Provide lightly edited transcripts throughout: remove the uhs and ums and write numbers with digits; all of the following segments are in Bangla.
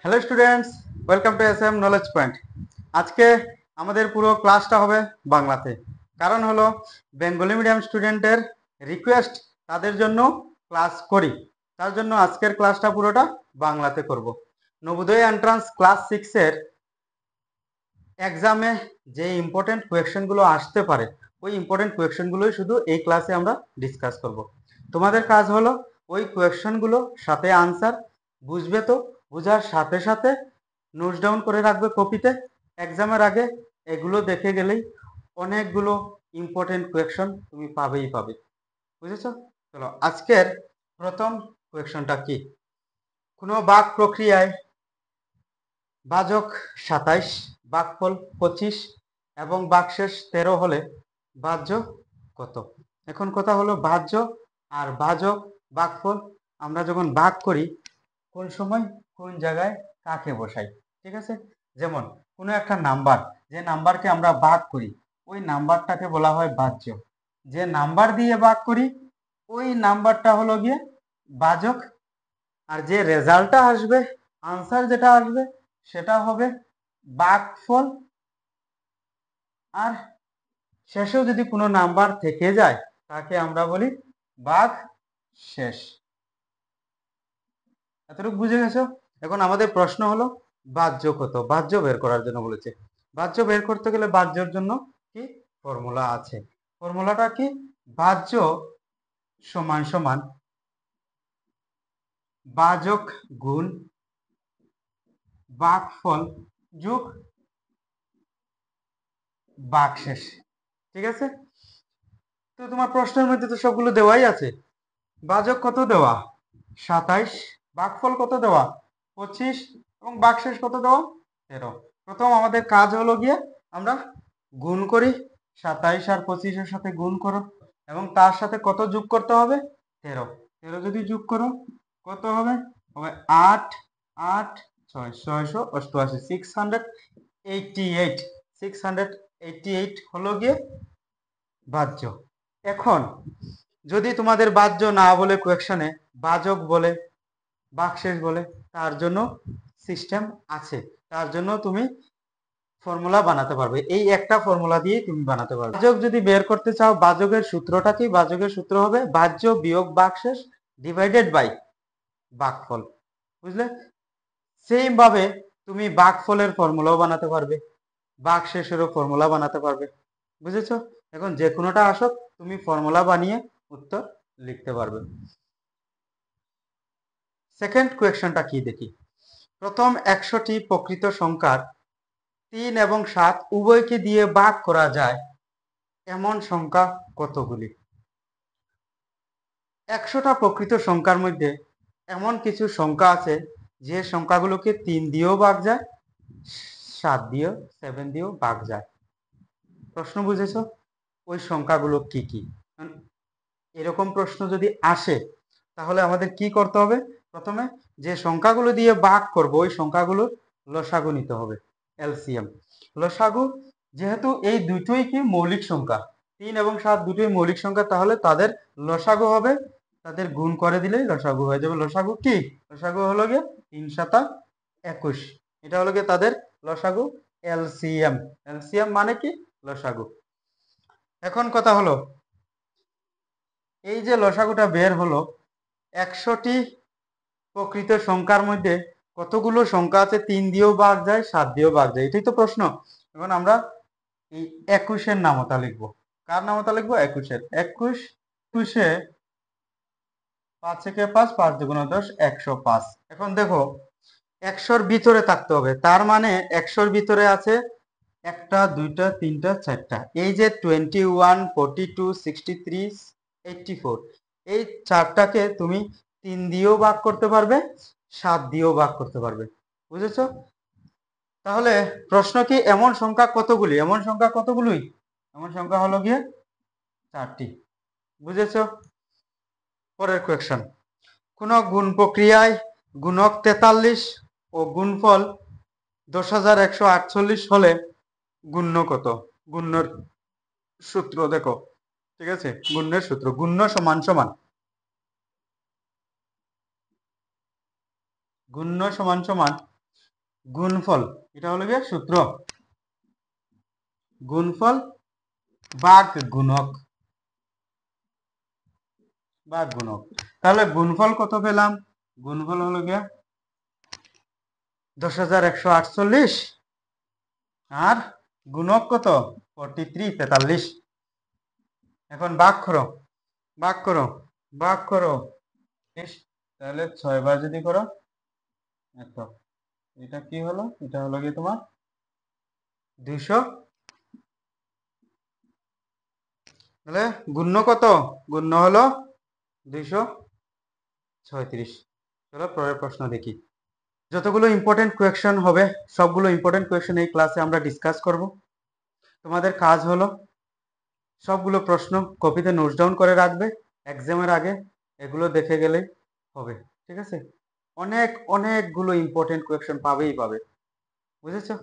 Hello students, welcome to SM knowledge point. আজকে আমাদের পুরো ক্লাসটা হবে বাংলাতে। কারণ হলো বেঙ্গলি মিডিয়াম স্টুডেন্টের রিকোয়েস্ট, তাদের জন্য ক্লাস করি, তার জন্য আজকের ক্লাসটা পুরোটা বাংলাতে করব। নবোদয় এন্ট্রান্স ক্লাস 6-এর এক্সামে যে ইম্পর্টেন্ট কোয়েশ্চেনগুলো আসতে পারে, ওই ইম্পর্টেন্ট কোয়েশ্চেনগুলোই শুধু এই ক্লাসে আমরা ডিসকাস করব। তোমাদের কাজ হলো ওই কোয়েশ্চেনগুলো সাথে আনসার বুঝবে, তো বুঝার সাথে সাথে নোট ডাউন করে রাখবে কপিতে। এক্সামের আগে এগুলো দেখে গেলেই অনেকগুলো ইম্পর্টেন্ট কোয়েশ্চেন তুমি পাবেই পাবে। বুঝেছো? চলো, আজকের প্রথম কোয়েশ্চেনটা কি? কোনো বাক প্রক্রিয়ায় বাচক 27, বাকফল 25 এবং বাকশেষ 13 হলে বাহ্য কত? এখন কথা হলো বাহ্য আর বাচক বাকফল আমরা যখন ভাগ করি কোন সময় কোন জায়গায় কাকে বসাই, ঠিক আছে? যেমন কোনো একটা নাম্বার, যে নাম্বারকে আমরা ভাগ করি ওই নাম্বারটাকে বলা হয় বাহ্য। যে নাম্বার দিয়ে ভাগ করি ওই নাম্বারটা হলো গিয়ে বাচক। আর যে রেজাল্টটা আসবে, আনসার যেটা আসবে সেটা হবে ভাগফল। আর শেষেও যদি কোনো নাম্বার থেকে যায় তাকে আমরা বলি ভাগ শেষ। এতটুকু বুঝে গেছো? এখন আমাদের প্রশ্ন হলো বাহ্য কত? বাহ্য বের করার জন্য বলেছে। বাহ্য বের করতে গেলে বাহ্যর জন্য কি ফর্মুলা আছে? ফর্মুলাটা কি? বাহ্য সমান সমান বাচক গুণ ভাগফল যোগ ভাগশেষ। ঠিক আছে? তো তোমার প্রশ্নের মধ্যে তো সবগুলো দেওয়াই আছে। বাচক কত দেওয়া? 27, ভাগফল কত দেওয়া? 25 এবং ভাগশেষ কত দেওয়া? 13। প্রথম আমাদের কাজ হলো গিয়ে আমরা গুণ করি, 27 আর 25-এর সাথে গুণ করো এবং তার সাথে কত যোগ করতে হবে? 13। 13 যদি যোগ করো কত হবে? হবে 8 8 6 688, 688। 688 হলো গিয়ে বাহ্য। এখন যদি তোমাদের বাহ্য না বলে কোয়েকশনে বাচক বলে, ভাগশেষ বলে, তার জন্য সিস্টেম আছে। তার জন্য তুমি ফর্মুলা বানাতে পারবে। এই একটা ফর্মুলা দিয়ে তুমি বানাতে পারবে। বাচক যদি বের করতে চাও, বাচকের সূত্রটা কি? বাচকের সূত্র হবে বাহ্য বিয়োগ ভাগশেষ ডিভাইডেড বাই ভাগফল। বুঝলে? সেম ভাবে তুমি ভাগফলের ফর্মুলাও বানাতে পারবে, ভাগশেষেরও ফর্মুলা বানাতে পারবে। বুঝেছো? এখন যে কোনোটা আসুক তুমি ফর্মুলা বানিয়ে উত্তর লিখতে পারবে। সেকেন্ড কোয়েশ্চনটা কি দেখি। প্রথম 100টি প্রকৃত সংখ্যার 3 এবং 7 উভয়কে দিয়ে ভাগ করা যায় এমন সংখ্যা কতগুলি? 100টা প্রকৃত সংখ্যার মধ্যে এমন কিছু সংখ্যা আছে যে সংখ্যাগুলোকে 3 দিয়েও ভাগ যায়, 7 দিয়েও 7 দিয়েও ভাগ যায়। প্রশ্ন বুঝেছো? ওই সংখ্যাগুলো কি কি? এরকম প্রশ্ন যদি আসে তাহলে আমাদের কি করতে হবে? প্রথমে যে সংখ্যাগুলো দিয়ে ভাগ করব ওই সংখ্যাগুলোর লসাগু নিতে হবে, এলসিএম। লসাগু যেহেতু এই দুটোই কি মৌলিক সংখ্যা, 3 এবং 7 দুটোই মৌলিক সংখ্যা, তাহলে তাদের লসাগু হবে, তাদের গুণ করে দিলেই লসাগু হয়ে যাবে। লসাগু কি? লসাগু হলো গিয়ে 3 7 21। এটা হলো গিয়ে তাদের লসাগু, এলসিএম। এলসিএম মানে কি? লসাগু। এখন কথা হলো এই যে লসাগুটা বের হলো, 100টি প্রকৃত সংখ্যার মধ্যে কতগুলো সংখ্যা আছে 3 দিয়েও ভাগ যায়, 7 দিয়েও ভাগ যায়? এটাই তো প্রশ্ন। এখন আমরা এই 21-এর নামতা লিখবো। কার নামতা লিখবো? 21-এর। 21 21-এ 5 থেকে 5, 5 দুগুণ 10, 105। এখন দেখো 100-র ভিতরে থাকতে হবে, তার মানে 100-র ভিতরে আছে একটা, দুইটা, তিনটা, চারটা। এই যে 21, 42, 63, 84, এই চারটাকে তুমি 3 দিয়েও ভাগ করতে পারবে, 7 দিয়েও ভাগ করতে পারবে। বুঝেছো? তাহলে প্রশ্ন কি এমন সংখ্যা কতগুলি? এমন সংখ্যা কতগুলি? এমন সংখ্যা হলো গিয়ে 4টি। বুঝেছো? পরের কোয়েশ্চন। কোন গুণ প্রক্রিয়ায় গুণক 43 ও গুণফল 10,148 হলে গুণ্য কত? গুণ্যর সূত্র দেখো, ঠিক আছে? গুণ্যের সূত্র, গুণ্য সমান সমান গুণ্য সমান সমান গুণফল, এটা হলো গিয়ে সূত্র, গুণফল ভাগ গুণক, ভাগ গুণক। তাহলে গুণফল কত পেলাম? গুণফল হলো গিয়া 10,148 আর গুণক কত? 4343। এখন ভাগ করো, ভাগ করো, ভাগ করো। তাহলে 6 বার যদি করো এত, এটা কি হলো? এটা হলো কি তোমার 200। তাহলে গুণ্য কত? গুণ্য হলো 236। চলো পরের প্রশ্ন দেখি। যতগুলো ইম্পর্টেন্ট কোয়েশ্চেন হবে সবগুলো ইম্পর্টেন্ট কোয়েশ্চেন এই ক্লাসে আমরা ডিসকাস করব। তোমাদের কাজ হলো সবগুলো প্রশ্ন কপিতে নোট ডাউন করে রাখবে, এক্সামের আগে এগুলো দেখে গেলে হবে। ঠিক আছে? অনেকগুলো ইম্পর্টেন্ট কোয়েশ্চেন পাবেই পাবে, বুঝেছো?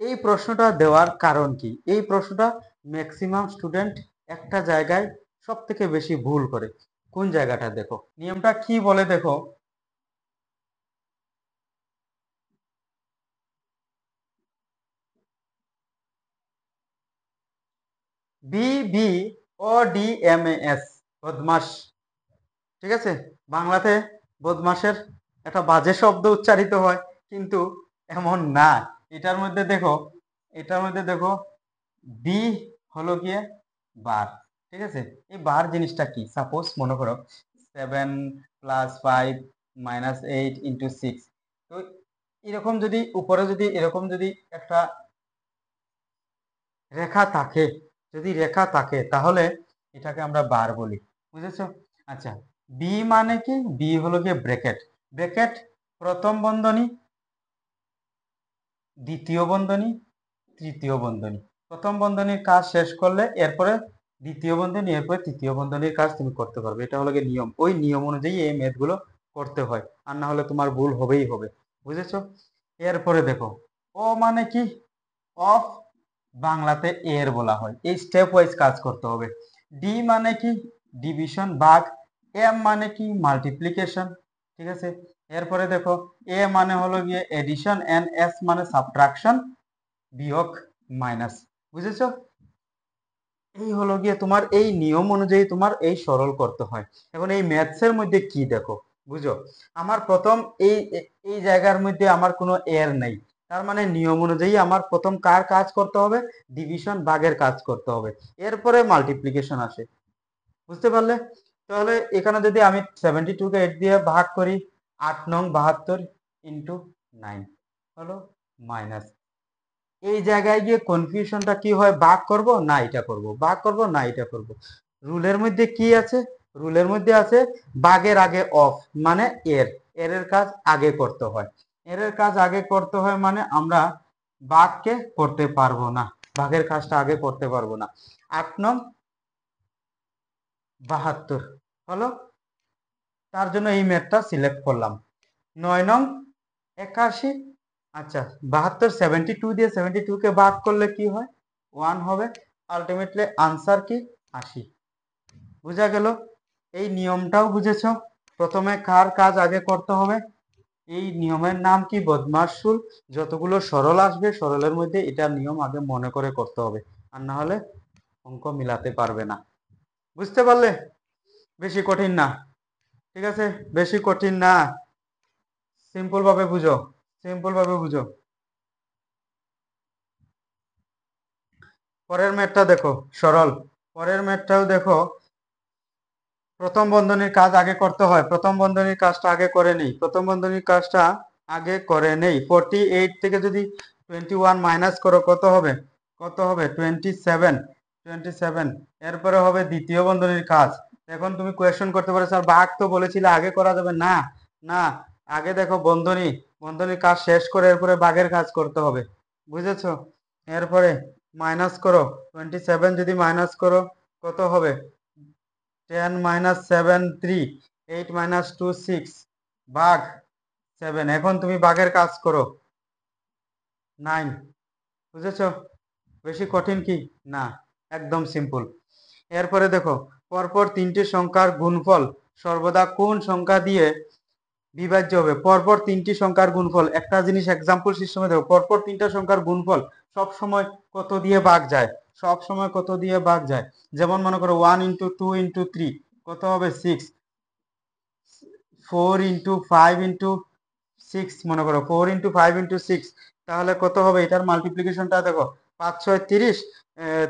এই প্রশ্নটা দেওয়ার কারণ কি? এই প্রশ্নটা ম্যাক্সিমাম স্টুডেন্ট একটা জায়গায় সব থেকে বেশি ভুল করে। কোন জায়গাটা দেখো, নিয়মটা কি বলে দেখো। BBODMAS, বদমাস। ঠিক আছে? বাংলাতে বদমাসের একটা বাজে শব্দ উচ্চারিত হয়, কিন্তু এমন না। এটার মধ্যে দেখো, এটার মধ্যে দেখো বি হলো গিয়ে বার। ঠিক আছে? এই বার জিনিসটা কি? সাপোজ মনে করো 7 + 5 - 8 × 6। তো এরকম যদি উপরে যদি এরকম যদি একটা রেখা থাকে, যদি রেখা থাকে তাহলে এটাকে আমরা বার বলি, বুঝেছো? আচ্ছা, বি মানে কি? বি হলো গিয়ে ব্র্যাকেট। ব্র্যাকেট প্রথম বন্ধনী, দ্বিতীয় বন্ধনী, তৃতীয় বন্ধনী। প্রথম বন্ধনীর কাজ শেষ করলে এরপরে দ্বিতীয় বন্ধনী, এরপরে তৃতীয় বন্ধনীর কাজ তুমি করতে পারবে। এটা হলো গিয়ে নিয়ম। ওই নিয়ম অনুযায়ী এই ম্যাথ গুলো করতে হয়, আর না হলে তোমার ভুল হবেই হবে, বুঝেছো? এরপরে দেখো ও মানে কি? অফ, বাংলাতে এর বলা হয়। এই স্টেপ ওয়াইজ কাজ করতে হবে। ডি মানে কি? ডিভিশন, ভাগ। এম মানে কি? মাল্টিপ্লিকেশন। ঠিক আছে? এরপরে দেখো এ মানে হলো গিয়ে এডিশন, এন্ড এস মানে সাবট্রাকশন, বিয়োগ, মাইনাস। বুঝেছো? এই হলো গিয়ে তোমার এই নিয়ম অনুযায়ী তোমার এই সরল করতে হয়। এখন এই ম্যাথস এর মধ্যে কি দেখো, বুঝো? আমার প্রথম এই এই জায়গার মধ্যে আমার কোনো এর নেই, তার মানে নিয়ম অনুযায়ী আমার প্রথম কার কাজ করতে হবে? ডিভিশন, ভাগের কাজ করতে হবে, এরপরে মাল্টিপ্লিকেশন আসে। বুঝতে পারলে? তাহলে এখানে যদি আমি 72 কে 8 দিয়ে ভাগ করি, 8 নং 72 ইন্টু 9 হলো মাইনাস। এই জায়গায় গিয়ে কনফিউশনটা কি হয়? ভাগ করব না এটা করব, ভাগ করব না এটা করব। রুলের মধ্যে কি আছে? রুলের মধ্যে আছে ভাগের আগে অফ, মানে এর, এর কাজ আগে করতে হয়। এর কাজ আগে করতে হয় মানে আমরা ভাগকে করতে পারবো না, ভাগের কাজটা আগে করতে পারবো না। 8 নং 72 হলো, তার জন্য এই ম্যাথটা সিলেক্ট করলাম। 9 নং 81। আচ্ছা, 72 72 দিয়ে 72 কে ভাগ করলে কি হয়? 1 হবে। আলটিমেটলি আনসার কি? 80। বুঝা গেল? এই নিয়মটাও বুঝেছো? প্রথমে কার কাজ আগে করতে হবে? এই নিয়মের নাম কি? বদমাশ রুল। যতগুলো সরল আসবে সরলের মধ্যে এটা নিয়ম আগে মনে করে করতে হবে, আর না হলে অঙ্ক মিলাতে পারবে না। বুঝতে পারলে? বেশি কঠিন না। ঠিক আছে? বেশি কঠিন না, সিম্পল ভাবে বুঝো, সিম্পল ভাবে বুঝো। পরের ম্যাথটা দেখো, সরল। পরের ম্যাথটাও দেখো, প্রথম বন্ধনীর কাজ আগে করতে হয়, প্রথম বন্ধনীর কাজটা আগে করে নেই, প্রথম বন্ধনীর কাজটা আগে করে নেই। 48 থেকে যদি 21 মাইনাস করো কত হবে? কত হবে? 27। 27। এরপরে হবে দ্বিতীয় বন্ধনীর কাজ। এখন তুমি কোয়েশ্চেন করতে পারো স্যার ভাগ তো বলেছিলে আগে করা যাবে না। না, আগে দেখো বন্ধনী, বন্ধনীর কাজ শেষ করে এরপরে ভাগের কাজ করতে হবে, বুঝেছো? এরপরে মাইনাস করো, 27 যদি মাইনাস করো কত হবে? 10 - 7 3, 8 - 2 6, ভাগ 7। এখন তুমি ভাগের কাজ করো, 9। বুঝেছো? বেশি কঠিন কি? না, একদম সিম্পল। এরপরে দেখো পরপর তিনটি সংখ্যার গুণফল সর্বদা কোন সংখ্যা দিয়ে বিভাজ্য হবে। পরপর তিনটি সংখ্যার গুণফল, একটা জিনিস এক্সাম্পল সিস্টেমে দেখো, পরপর তিনটা সংখ্যার গুণফল সব সময় কত দিয়ে ভাগ যায়, সব সময় কত দিয়ে ভাগ যায়। যেমন মনে করো 1 ইন্টু 2 ইন্টু 3 কত হবে 6, 4 ইন্টু 5 ইন্টু 6 মনে করো 4 ইন্টু 5 ইন্টু 6, তাহলে কত হবে, এটার মাল্টিপ্লিকেশনটা দেখো 5 6 30,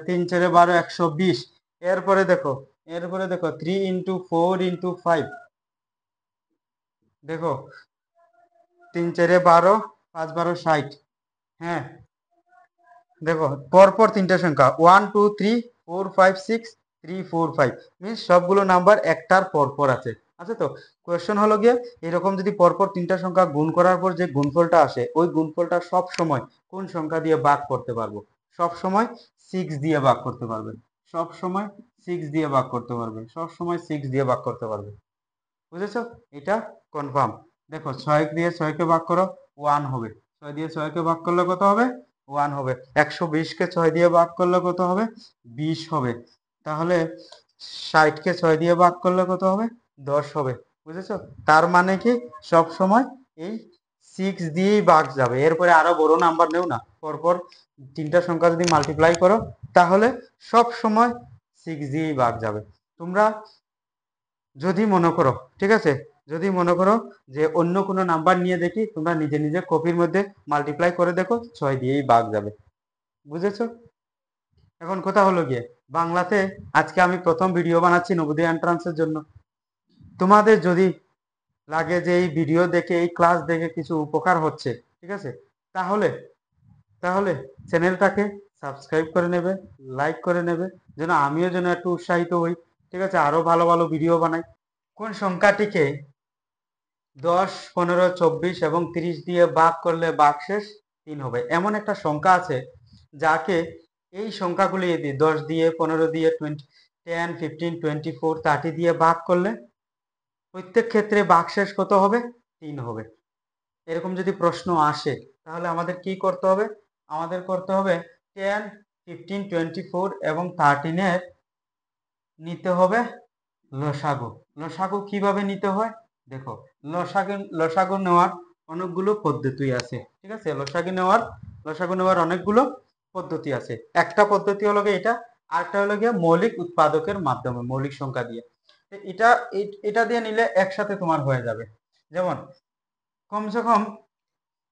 3 4 12 120। এরপরে দেখো 3 ইন্টু 4 ইন্টু 5, দেখো 3 4 12, 5 12 60। হ্যাঁ, দেখো পরপর তিনটা সংখ্যা 1 2 3 4 5 6 3 4 5, মিনস সবগুলো নাম্বার একটার পরপর আছে। আচ্ছা, তো কোয়েশ্চেন হলো গিয়ে এরকম যদি পরপর তিনটা সংখ্যা গুণ করার পর যে গুণফলটা আসে, ওই গুণফলটা সব সময় কোন সংখ্যা দিয়ে ভাগ করতে পারবো? সব সময় 6 দিয়ে ভাগ করতে পারবে, সব সময় 6 দিয়ে ভাগ করতে পারবে, সব সময় 6 দিয়ে ভাগ করতে পারবে। বুঝেছো? এটা কনফার্ম। দেখো 6 দিয়ে 6 কে ভাগ করো 1 হবে, 6 দিয়ে 6 কে ভাগ করলে কত হবে? 1 হবে। 120 কে 6 দিয়ে ভাগ করলে কত হবে? 20 হবে। তাহলে 60 কে 6 দিয়ে ভাগ করলে কত হবে? 10 হবে। বুঝেছো? তার মানে কি সব সময় এই 6 দিয়েই ভাগ যাবে, এরপরে আরো বড় নাম্বার নেও না, পরপর তিনটা সংখ্যা যদি মাল্টিপ্লাই করো তাহলে সব সময় 6 দিয়েই ভাগ যাবে। তোমরা যদি মনে করো, ঠিক আছে, যদি মনে করো যে অন্য কোনো নাম্বার নিয়ে দেখি, তোমরা নিজে নিজে কপির মধ্যে মাল্টিপ্লাই করে দেখো, 6 দিয়েই ভাগ যাবে। বুঝেছো? এখন কথা হলো গিয়ে বাংলাতে আজকে আমি প্রথম ভিডিও বানাচ্ছি নবোদয় এন্ট্রান্সের জন্য। তোমাদের যদি লাগে যে এই ভিডিও দেখে, এই ক্লাস দেখে কিছু উপকার হচ্ছে, ঠিক আছে, তাহলে তাহলে চ্যানেলটাকে সাবস্ক্রাইব করে নেবে, লাইক করে নেবে, যেন আমিও যেন একটু উৎসাহিত হই, ঠিক আছে, আরো ভালো ভালো ভিডিও বানাই। কোন সংখ্যাটিকে 10 15 24 এবং 30 দিয়ে ভাগ করলে ভাগশেষ 3 হবে, এমন একটা সংখ্যা আছে যাকে এই সংখ্যাগুলি 10 দিয়ে 15 দিয়ে 20 10 15 24 30 দিয়ে ভাগ করলে প্রত্যেক ক্ষেত্রে ভাগশেষ কত হবে? 3 হবে। এরকম যদি প্রশ্ন আসে তাহলে আমাদের কি করতে হবে? আমাদের করতে হবে 10 15 24 এবং 13 এর নিতে হবে লসাগু। লসাগু কিভাবে নিতে হয় দেখো, লসাগু নেওয়ার অনেকগুলো পদ্ধতি আছে, ঠিক আছে, লসাগু নেওয়ার অনেকগুলো পদ্ধতি আছে। একটা পদ্ধতি হলো গিয়ে এটা, আরেকটা হলো গিয়ে মৌলিক উৎপাদকের মাধ্যমে, মৌলিক সংখ্যা দিয়ে। এটা এটা দিয়ে নিলে একসাথে তোমার হয়ে যাবে। যেমন কমসে কম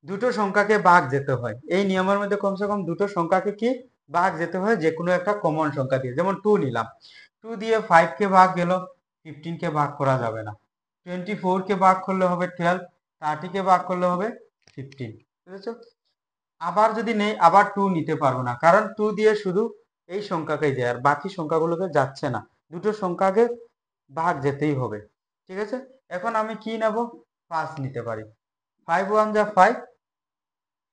দুটো সংখ্যাকে ভাগ যেতে হয়, এই নিয়মের মধ্যে কমসে কম দুটো সংখ্যাকে কি ভাগ যেতে হয়, যে কোনো একটা কমন সংখ্যা দিয়ে। যেমন 2 নিলাম, 2 দিয়ে 5 কে ভাগ গেল, 15 কে ভাগ করা যাবে না। 24 কে ভাগ করলে হবে 12, 30 কে ভাগ করলে হবে 15। বুঝেছো? আবার যদি নেই, আবার 2 নিতে পারবো না, কারণ 2 দিয়ে শুধু এই সংখ্যাকেই যায়, আর বাকি সংখ্যাগুলোকে যাচ্ছে না। দুটো সংখ্যাকে ভাগ যেতেই হবে, ঠিক আছে। এখন আমি কি নেব? 5 নিতে পারি। 5 1 যা 5,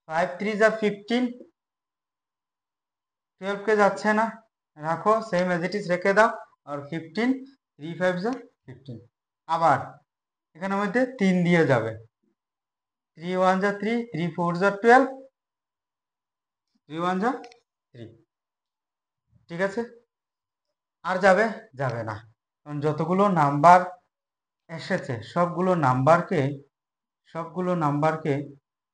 5 3 যা 15, 12 কে যাচ্ছে না, রাখো সেম এজ ইট ইজ রেখে দাও। আর 15 3 5 যা 15। আবার এখানের মধ্যে 3 দিয়ে যাবে, 3 1 যা 3, 3 4 যা 12, 3 1 যা 3, ঠিক আছে। আর যাবে? যাবে না, কারণ যতগুলো নাম্বার এসেছে সবগুলো নাম্বারকে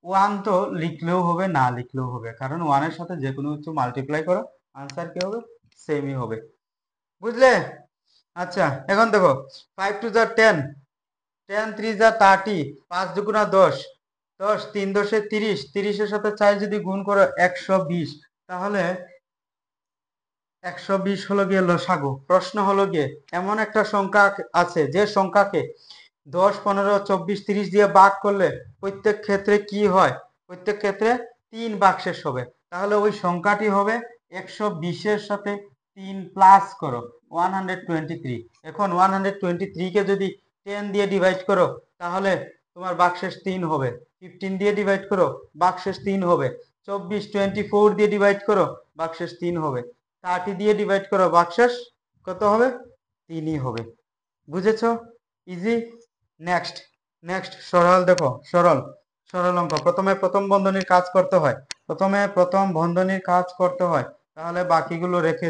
1 তো লিখলেও হবে, না লিখলেও হবে, কারণ 1 এর সাথে যে কোনো কিছু মাল্টিপ্লাই করো, আনসার কি হবে? সেমই হবে। বুঝলে? আচ্ছা, এখন দেখো 5 2 যা 10, 10 3 যা 30, 5 দুগুণা 10, 10 3 10 30, 30 এর সাথে 4 যদি গুণ করো 120, তাহলে 120 হলো গিয়ে লসাগু। প্রশ্ন হলো গিয়ে এমন একটা সংখ্যা আছে যে সংখ্যাকে 10 15 24 30 দিয়ে ভাগ করলে প্রত্যেক ক্ষেত্রে কি হয়? প্রত্যেক ক্ষেত্রে 3 ভাগশেষ হবে। তাহলে ওই সংখ্যাটি হবে 120 এর সাথে 3 প্লাস করো 123। এখন 123 কে যদি 10 দিয়ে ডিভাইড করো তাহলে তোমার ভাগশেষ 3 হবে। 15 দিয়ে ডিভাইড করো, ভাগশেষ 3 হবে। 24 24 দিয়ে ডিভাইড করো, ভাগশেষ 3 হবে। 30 দিয়ে ডিভাইড করো, ভাগশেষ কত হবে? 3ই হবে। বুঝেছো? ইজি। নেক্সট নেক্সট সরল, দেখো সরল অঙ্ক। প্রথমে প্রথম বন্ধনীর কাজ করতে হয়, তাহলে বাকিগুলো রেখে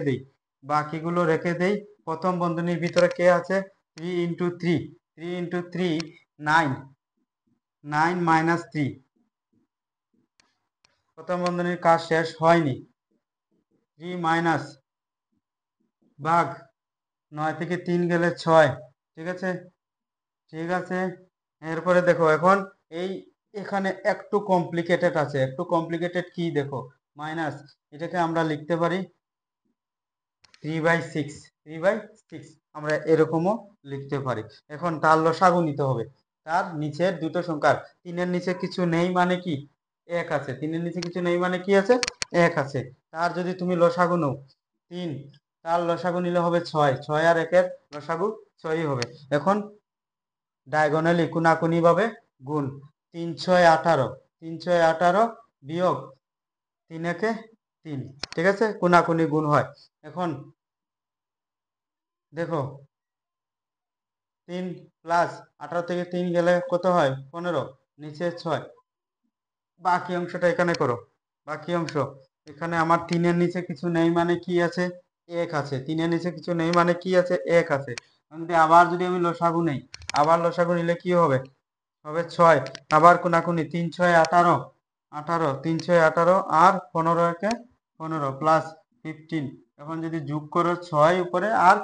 দেই। প্রথম বন্ধনীর ভিতরে কে আছে? 3 ইন্টু 3, 9, 9 মাইনাস 3, প্রথম বন্ধনীর কাজ শেষ হয়নি। 3 মাইনাস ভাগ 9 থেকে 3 গেলে 6, ঠিক আছে, ঠিক আছে। এরপরে দেখো এখন এই এখানে একটু কমপ্লিকেটেড আছে, একটু কমপ্লিকেটেড কি দেখো, মাইনাস, এটাকে আমরা লিখতে পারি 3/6, 3/6 আমরা এরকমও লিখতে পারি। এখন তার লসাগু নিতে হবে, তার নিচের দুটো সংখ্যার, 3-এর নিচে কিছু নেই মানে কি 1 আছে, 3-এর নিচে কিছু নেই মানে কি আছে 1 আছে। তার যদি তুমি লসাগু নাও 3, তার লসাগু নিলে হবে 6, 6 আর 1-এর লসাগু 6ই হবে। এখন ডায়াগোনালি কোনাকুনি ভাবে গুণ, 3 6 18, 3 6 18 বিয়োগ 3 1 3, ঠিক আছে, কোনাকুনি গুণ হয়। এখন দেখো 3 প্লাস 18 থেকে 3 গেলে কত হয় 15, নিচে 6, বাকি অংশটা এখানে করো। বাকি অংশ এখানে আমার 3-এর নিচে কিছু নেই মানে কি আছে 1 আছে, 3-এর নিচে কিছু নেই মানে কি আছে 1 আছে। যদি আবার যদি আমি লসাগু নেই, আবার লসাগু নিলে কি হবে, হবে 6, আবার কোনাকুনি 3 6 18, 18 3 6 18 আর 15 একে 15 প্লাস 15। এখন যদি যোগ করো 6 উপরে আর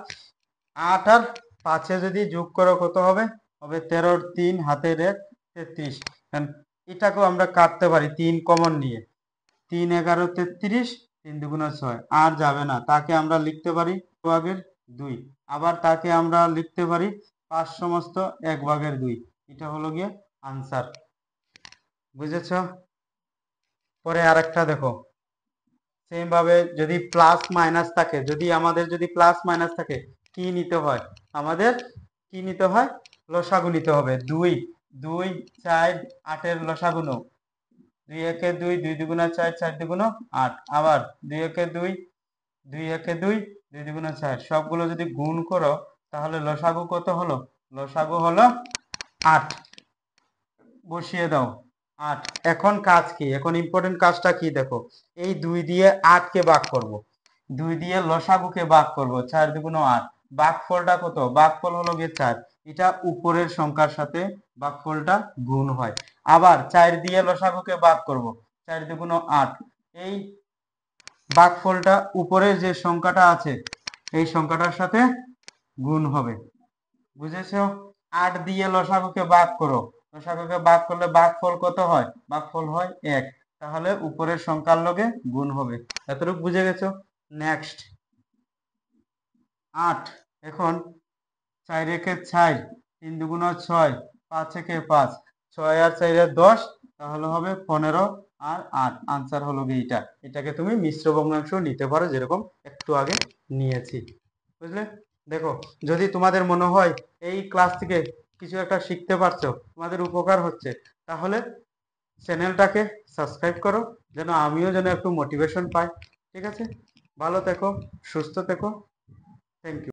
8 আর 5-এ যদি যোগ করো কত হবে, হবে 13 3 হাতের 1 33। এটাকেও আমরা কাটতে পারি 3 কমন নিয়ে, 3 11 33, 3 2 6 আর যাবে না, তাকে আমরা লিখতে পারি 1/2, আবার তাকে আমরা লিখতে পারি 5 সমস্ত 1/2। এটা হলো গিয়ে আনসার, বুঝেছ। পরে আরেকটা দেখো, সেম ভাবে যদি প্লাস মাইনাস থাকে, যদি আমাদের যদি প্লাস মাইনাস থাকে কি নিতে হয়, আমাদের কি নিতে হয়, লসাগু নিতে হবে। 2 2 4 8-এর লসাগু নাও, 2 1 2, 2 2 4, 4 2 8, আবার 2 1 2, 2 1 2, 2 2 4, সবগুলো যদি গুণ করো তাহলে লসাগু কত হলো, লসাগু হলো 8, বসিয়ে দাও 8। এখন কাজ কি, এখন ইম্পর্টেন্ট কাজটা কি দেখো, এই 2 দিয়ে 8 কে ভাগ করব, 2 দিয়ে লসাগুকে ভাগ করব, 4 2 8, ভাগফলটা কত, ভাগফল হলো গিয়ে 4, এটা উপরের সংখ্যার সাথে ভাগফলটা গুণ হয়। আবার 4 দিয়ে লসাগুকে ভাগ করব, 4 2 8, এই ভাগফলটা উপরের যে সংখ্যাটা আছে এই সংখ্যাটার সাথে গুণ হবে, বুঝেছো। 8 দিয়ে লসাগুকে ভাগ করো, লসাগুকে ভাগ করলে ভাগফল কত হয়, ভাগফল হয় 1, তাহলে উপরের সংখ্যার লগে গুণ হবে। এতটুকু বুঝে গেছো। নেক্সট 8, এখন 4 1 4, 3 2 6, 5 1 5, 6 আর 4 10, তাহলে হবে 15 আর 8, আনসার হলো এইটা। এটাকে তুমি মিশ্র ভগ্নাংশ নিতে পারো, যেরকম একটু আগে নিয়েছি, বুঝলে। দেখো যদি তোমাদের মনে হয় এই ক্লাস থেকে কিছু একটা শিখতে পারছো, তোমাদের উপকার হচ্ছে, তাহলে চ্যানেলটাকে সাবস্ক্রাইব করো, যেন আমিও যেন একটু মোটিভেশন পাই, ঠিক আছে। ভালো থেকো, সুস্থ থেকো, থ্যাংক ইউ।